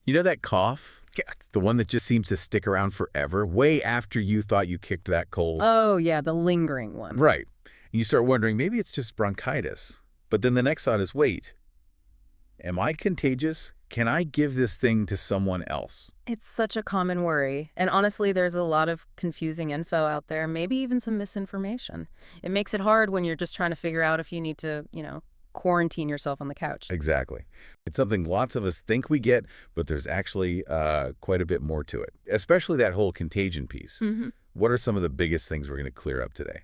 You know that cough? Yeah. The one that just seems to stick around forever, way after you thought you kicked that cold. Oh, yeah, the lingering one. Right. And you start wondering, maybe it's just bronchitis. But then the next thought is, wait, am I contagious? Can I give this thing to someone else? It's such a common worry. And honestly, there's a lot of confusing info out there, maybe even some misinformation. It makes it hard when you're just trying to figure out if you need to, quarantine yourself on the couch. Exactly. It's something lots of us think we get, but there's actually quite a bit more to it, especially that whole contagion piece. What are some of the biggest things we're going to clear up today?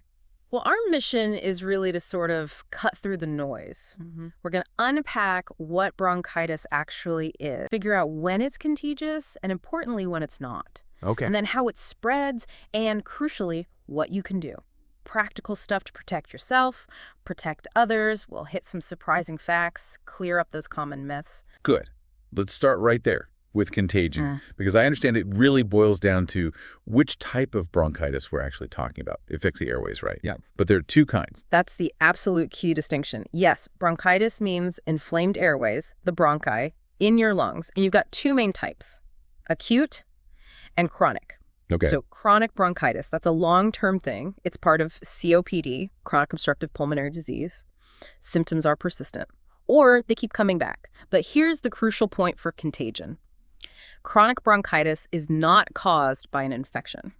Well, our mission is really to sort of cut through the noise. We're going to unpack what bronchitis actually is, figure out when it's contagious, and importantly, when it's not. Okay. And then how it spreads, and crucially, what you can do. Practical stuff to protect yourself, protect others. We'll hit some surprising facts, clear up those common myths. Good. Let's start right there with contagion, because I understand it really boils down to which type of bronchitis we're actually talking about. It affects the airways, right? Yeah. But there are two kinds. That's the absolute key distinction. Yes, bronchitis means inflamed airways, the bronchi, in your lungs. And you've got two main types, acute and chronic. Okay. So chronic bronchitis, that's a long-term thing. It's part of COPD, chronic obstructive pulmonary disease. Symptoms are persistent, or they keep coming back. But here's the crucial point for contagion. Chronic bronchitis is not caused by an infection.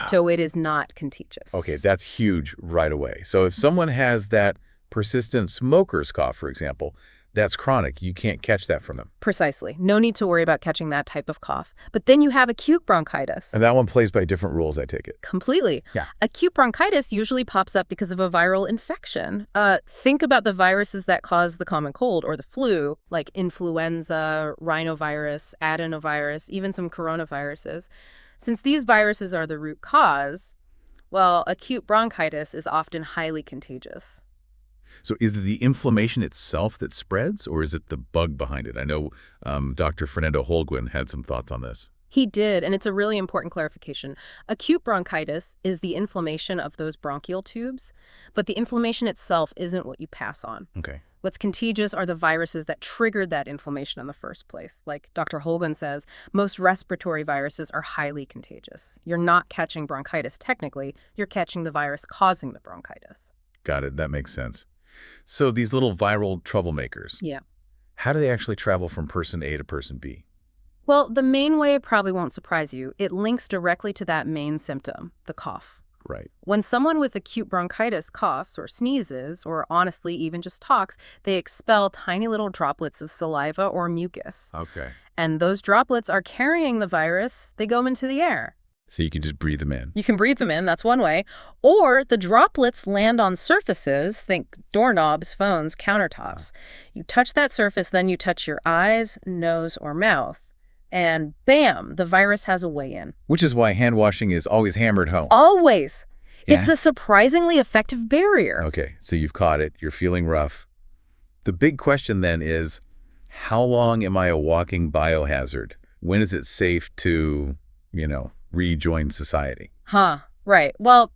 So it is not contagious. Okay, that's huge right away. So if someone has that persistent smoker's cough, for example, that's chronic. You can't catch that from them. Precisely. No need to worry about catching that type of cough. But then you have acute bronchitis. And that one plays by different rules, I take it. Completely. Yeah. Acute bronchitis usually pops up because of a viral infection. Think about the viruses that cause the common cold or the flu, like influenza, rhinovirus, adenovirus, even some coronaviruses. Since these viruses are the root cause, well, acute bronchitis is often highly contagious. So is it the inflammation itself that spreads, or is it the bug behind it? I know Dr. Fernando Holguin had some thoughts on this. He did, and it's a really important clarification. Acute bronchitis is the inflammation of those bronchial tubes, but the inflammation itself isn't what you pass on. Okay. What's contagious are the viruses that triggered that inflammation in the first place. Like Dr. Holguin says, most respiratory viruses are highly contagious. You're not catching bronchitis technically, you're catching the virus causing the bronchitis. Got it. That makes sense. So these little viral troublemakers, Yeah. how do they actually travel from person A to person B? Well, the main way probably won't surprise you. It links directly to that main symptom, the cough. Right. When someone with acute bronchitis coughs or sneezes, or honestly even just talks, they expel tiny little droplets of saliva or mucus. Okay. And those droplets are carrying the virus. They go into the air. So you can just breathe them in. You can breathe them in, that's one way. Or the droplets land on surfaces, think doorknobs, phones, countertops. You touch that surface, then you touch your eyes, nose, or mouth. And bam, the virus has a way in. Which is why hand washing is always hammered home. Always. Yeah. It's a surprisingly effective barrier. Okay, so you've caught it. You're feeling rough. The big question then is, how long am I a walking biohazard? When is it safe to, rejoin society? Right. Well,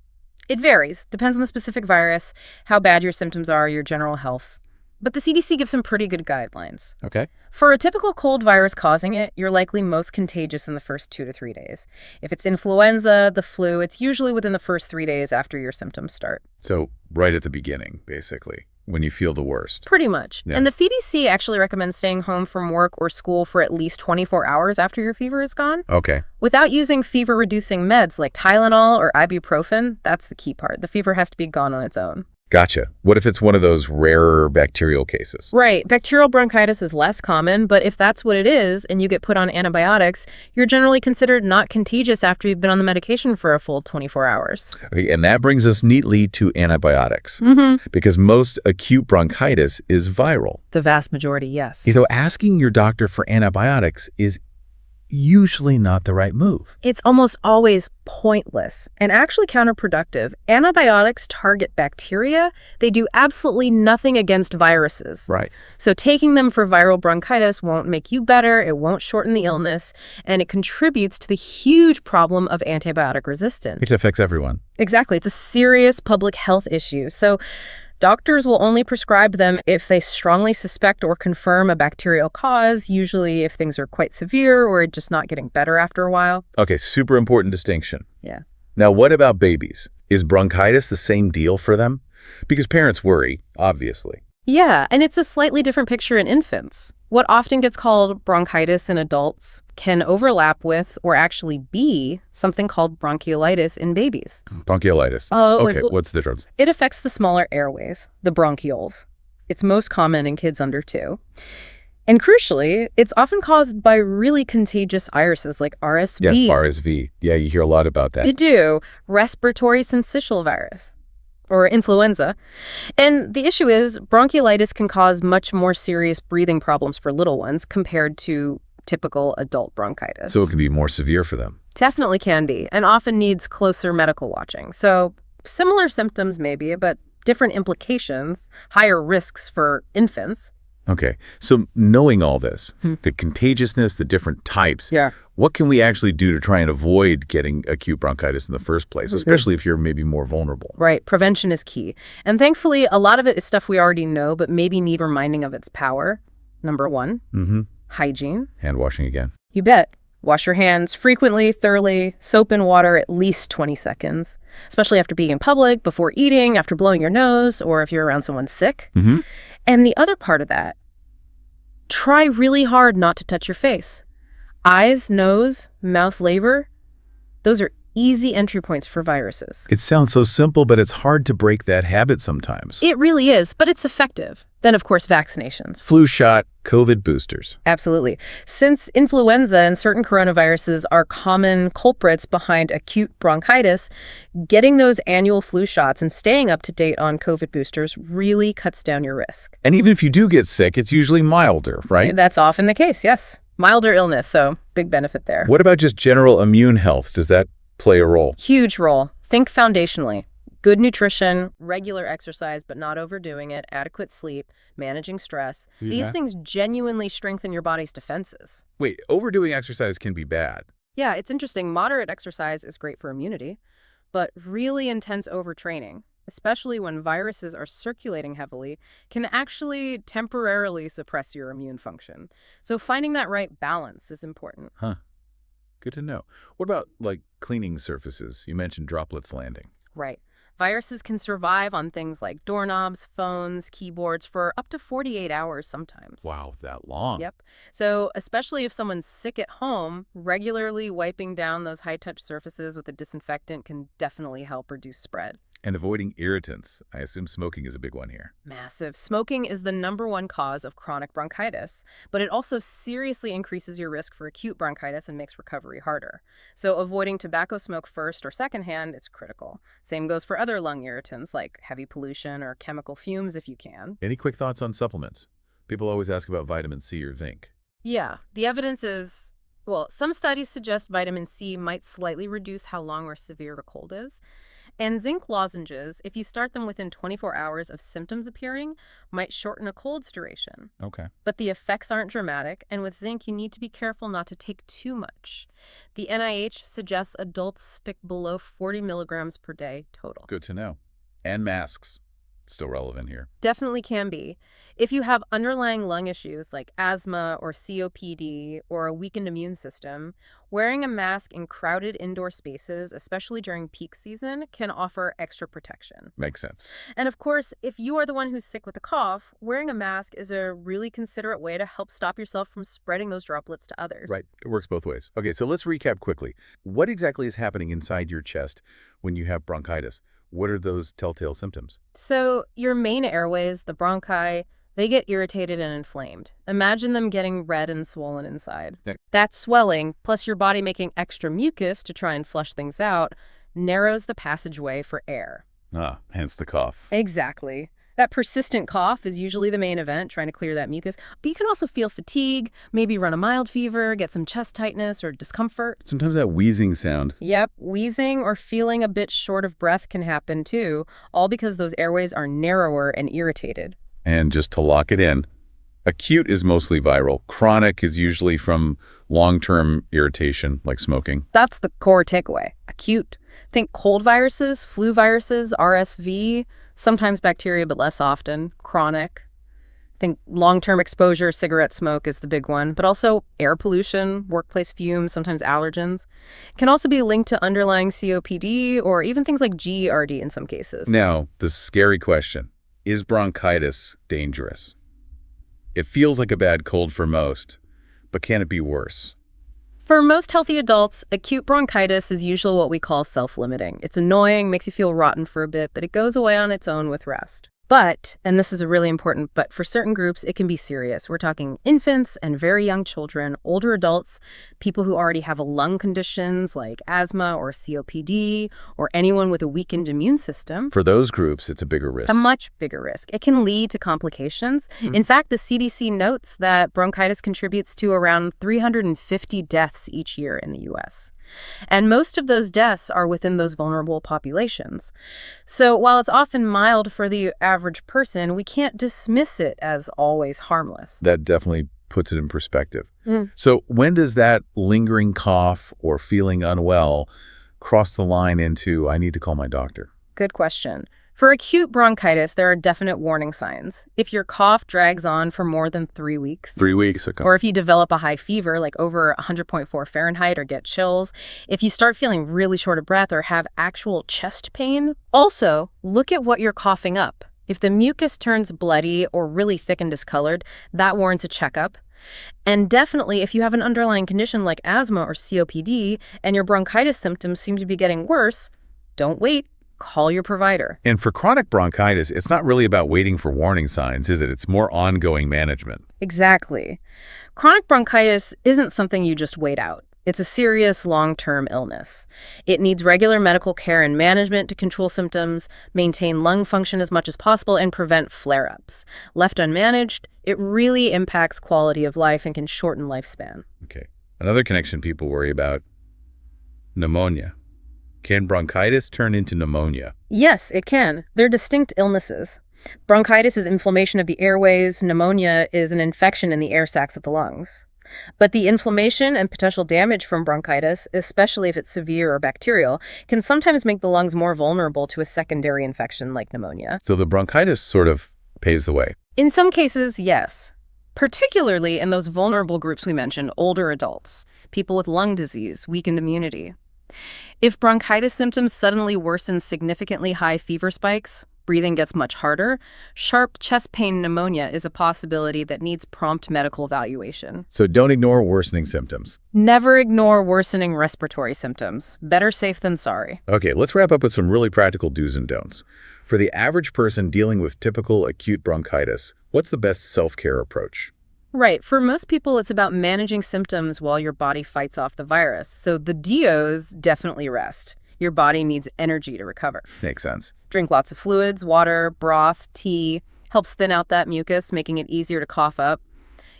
it varies. Depends on the specific virus, how bad your symptoms are, your general health. But the CDC gives some pretty good guidelines. Okay. For a typical cold virus causing it, you're likely most contagious in the first 2 to 3 days. If it's influenza, the flu, it's usually within the first 3 days after your symptoms start. So right at the beginning, basically, when you feel the worst. Pretty much. Yeah. And the CDC actually recommends staying home from work or school for at least 24 hours after your fever is gone. Okay. Without using fever-reducing meds like Tylenol or ibuprofen, that's the key part. The fever has to be gone on its own. Gotcha. What if it's one of those rarer bacterial cases? Right. Bacterial bronchitis is less common, but if that's what it is and you get put on antibiotics, you're generally considered not contagious after you've been on the medication for a full 24 hours. Okay, and that brings us neatly to antibiotics. Because most acute bronchitis is viral. The vast majority, yes. So asking your doctor for antibiotics is usually not the right move. It's almost always pointless and actually counterproductive. Antibiotics target bacteria. They do absolutely nothing against viruses. Right. So taking them for viral bronchitis won't make you better, it won't shorten the illness, and it contributes to the huge problem of antibiotic resistance. Which affects everyone. Exactly. It's a serious public health issue. So Doctors will only prescribe them if they strongly suspect or confirm a bacterial cause, usually if things are quite severe or just not getting better after a while. Okay, super important distinction. Yeah. Now, what about babies? Is bronchitis the same deal for them? Because parents worry, obviously. Yeah, and it's a slightly different picture in infants. What often gets called bronchitis in adults can overlap with or actually be something called bronchiolitis in babies. Bronchiolitis. Okay, what's the difference? It affects the smaller airways, the bronchioles. It's most common in kids under 2. And crucially, it's often caused by really contagious viruses like RSV. Yes, RSV. Yeah, you hear a lot about that. You do. Respiratory syncytial virus, or influenza. And the issue is bronchiolitis can cause much more serious breathing problems for little ones compared to typical adult bronchitis. So it can be more severe for them. Definitely can be, and often needs closer medical watching. So similar symptoms maybe, but different implications, higher risks for infants. Okay, so knowing all this, the contagiousness, the different types, what can we actually do to try and avoid getting acute bronchitis in the first place, especially if you're maybe more vulnerable? Right, prevention is key. And thankfully, a lot of it is stuff we already know, but maybe need reminding of its power. Number 1, hygiene. Hand washing again. You bet. Wash your hands frequently, thoroughly, soap and water at least 20 seconds, especially after being in public, before eating, after blowing your nose, or if you're around someone sick. And the other part of that, try really hard not to touch your face. Eyes, nose, mouth labor, those are easy entry points for viruses. It sounds so simple, but it's hard to break that habit sometimes. It really is, but it's effective. Then, of course, vaccinations. Flu shot, COVID boosters. Absolutely. Since influenza and certain coronaviruses are common culprits behind acute bronchitis, getting those annual flu shots and staying up to date on COVID boosters really cuts down your risk. And even if you do get sick, it's usually milder, right? That's often the case, yes. Milder illness, so big benefit there. What about just general immune health? Does that play a role? Huge role. Think foundationally. Good nutrition, regular exercise, but not overdoing it, adequate sleep, managing stress. These things genuinely strengthen your body's defenses. Wait, overdoing exercise can be bad. Yeah, it's interesting. Moderate exercise is great for immunity, but really intense overtraining, especially when viruses are circulating heavily, can actually temporarily suppress your immune function. So finding that right balance is important. Good to know. What about, like, cleaning surfaces? You mentioned droplets landing. Right. Viruses can survive on things like doorknobs, phones, keyboards for up to 48 hours sometimes. Wow, that long. Yep. So especially if someone's sick at home, regularly wiping down those high-touch surfaces with a disinfectant can definitely help reduce spread. And avoiding irritants. I assume smoking is a big one here. Massive. Smoking is the #1 cause of chronic bronchitis, but it also seriously increases your risk for acute bronchitis and makes recovery harder. So avoiding tobacco smoke first or secondhand is critical. Same goes for other lung irritants like heavy pollution or chemical fumes if you can. Any quick thoughts on supplements? People always ask about vitamin C or zinc. Yeah, the evidence is, well, some studies suggest vitamin C might slightly reduce how long or severe a cold is. And zinc lozenges, if you start them within 24 hours of symptoms appearing, might shorten a cold's duration. Okay. But the effects aren't dramatic, and with zinc, you need to be careful not to take too much. The NIH suggests adults stick below 40 milligrams per day total. Good to know. And masks. Still relevant here. Definitely can be. If you have underlying lung issues like asthma or COPD or a weakened immune system, wearing a mask in crowded indoor spaces, especially during peak season, can offer extra protection. Makes sense. And of course, if you are the one who's sick with a cough, wearing a mask is a really considerate way to help stop yourself from spreading those droplets to others. Right. It works both ways. Okay, so let's recap quickly. What exactly is happening inside your chest when you have bronchitis? What are those telltale symptoms? So your main airways, the bronchi, they get irritated and inflamed. Imagine them getting red and swollen inside. Yeah. That swelling, plus your body making extra mucus to try and flush things out, narrows the passageway for air. Hence the cough. Exactly. That persistent cough is usually the main event, trying to clear that mucus. But you can also feel fatigue, maybe run a mild fever, get some chest tightness or discomfort. Sometimes that wheezing sound. Yep, wheezing or feeling a bit short of breath can happen too, all because those airways are narrower and irritated. And just to lock it in, Acute is mostly viral. Chronic is usually from long-term irritation, like smoking. That's the core takeaway. Acute. Think cold viruses, flu viruses, RSV, sometimes bacteria, but less often. Chronic. Think long-term exposure, cigarette smoke is the big one, but also air pollution, workplace fumes, sometimes allergens. Can also be linked to underlying COPD or even things like GERD in some cases. Now, the scary question, is bronchitis dangerous? It feels like a bad cold for most, but can it be worse? For most healthy adults, acute bronchitis is usually what we call self-limiting. It's annoying, makes you feel rotten for a bit, but it goes away on its own with rest. But, and this is a really important but, for certain groups, it can be serious. We're talking infants and very young children, older adults, people who already have lung conditions like asthma or COPD, or anyone with a weakened immune system. For those groups, it's a bigger risk. A much bigger risk. It can lead to complications. In fact, the CDC notes that bronchitis contributes to around 350 deaths each year in the U.S. And most of those deaths are within those vulnerable populations. So while it's often mild for the average person, we can't dismiss it as always harmless. That definitely puts it in perspective. So when does that lingering cough or feeling unwell cross the line into, I need to call my doctor? Good question. For acute bronchitis, there are definite warning signs. If your cough drags on for more than 3 weeks, 3 weeks, okay. or if you develop a high fever, like over 100.4 Fahrenheit, or get chills, if you start feeling really short of breath or have actual chest pain. Also, look at what you're coughing up. If the mucus turns bloody or really thick and discolored, that warrants a checkup. And definitely, if you have an underlying condition like asthma or COPD and your bronchitis symptoms seem to be getting worse, don't wait. Call your provider. And for chronic bronchitis, it's not really about waiting for warning signs, is it? It's more ongoing management. Exactly. Chronic bronchitis isn't something you just wait out. It's a serious long-term illness. It needs regular medical care and management to control symptoms, maintain lung function as much as possible, and prevent flare-ups. Left unmanaged, it really impacts quality of life and can shorten lifespan. Okay. Another connection people worry about, pneumonia. Can bronchitis turn into pneumonia? Yes, it can. They're distinct illnesses. Bronchitis is inflammation of the airways. Pneumonia is an infection in the air sacs of the lungs. But the inflammation and potential damage from bronchitis, especially if it's severe or bacterial, can sometimes make the lungs more vulnerable to a secondary infection like pneumonia. So the bronchitis sort of paves the way. In some cases, yes. Particularly in those vulnerable groups we mentioned, older adults, people with lung disease, weakened immunity. If bronchitis symptoms suddenly worsen significantly high fever spikes, breathing gets much harder, sharp chest pain pneumonia is a possibility that needs prompt medical evaluation. So don't ignore worsening symptoms. Never ignore worsening respiratory symptoms. Better safe than sorry. Okay, let's wrap up with some really practical do's and don'ts. For the average person dealing with typical acute bronchitis, what's the best self-care approach? Right. For most people, it's about managing symptoms while your body fights off the virus. So the DOs, definitely rest. Your body needs energy to recover. Makes sense. Drink lots of fluids, water, broth, tea. Helps thin out that mucus, making it easier to cough up.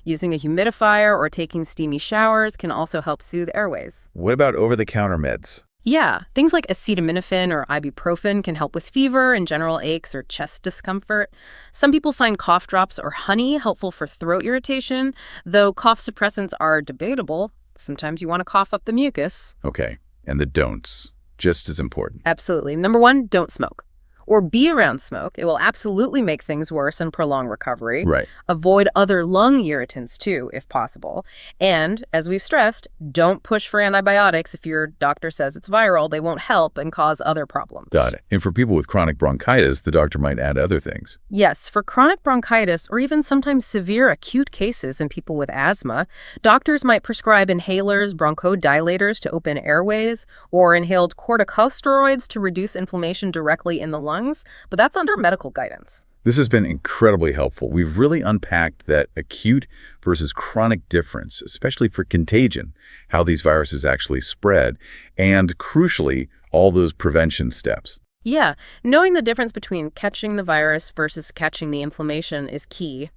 Using a humidifier or taking steamy showers can also help soothe airways. What about over-the-counter meds? Yeah, things like acetaminophen or ibuprofen can help with fever and general aches or chest discomfort. Some people find cough drops or honey helpful for throat irritation, though cough suppressants are debatable. Sometimes you want to cough up the mucus. Okay, and the don'ts, just as important. Absolutely. Number one, don't smoke. Or be around smoke. It will absolutely make things worse and prolong recovery. Right. Avoid other lung irritants, too, if possible. And, as we've stressed, don't push for antibiotics if your doctor says it's viral. They won't help and cause other problems. Got it. And for people with chronic bronchitis, the doctor might add other things. Yes, for chronic bronchitis or even sometimes severe acute cases in people with asthma, doctors might prescribe inhalers, bronchodilators to open airways, or inhaled corticosteroids to reduce inflammation directly in the lungs. But that's under medical guidance. This has been incredibly helpful. We've really unpacked that acute versus chronic difference, especially for contagion, how these viruses actually spread, and crucially, all those prevention steps. Yeah, knowing the difference between catching the virus versus catching the inflammation is key.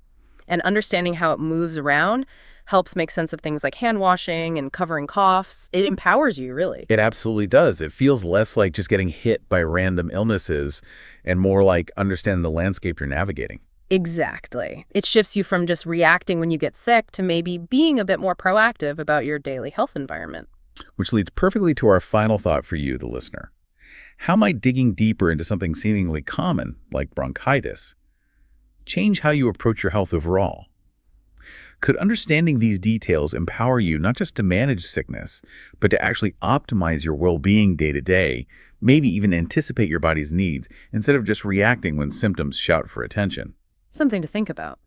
And understanding how it moves around helps make sense of things like hand washing and covering coughs. It empowers you, really. It absolutely does. It feels less like just getting hit by random illnesses and more like understanding the landscape you're navigating. Exactly. It shifts you from just reacting when you get sick to maybe being a bit more proactive about your daily health environment. Which leads perfectly to our final thought for you, the listener. How might digging deeper into something seemingly common, like bronchitis, change how you approach your health overall? Could understanding these details empower you not just to manage sickness, but to actually optimize your well-being day to day, maybe even anticipate your body's needs instead of just reacting when symptoms shout for attention? Something to think about.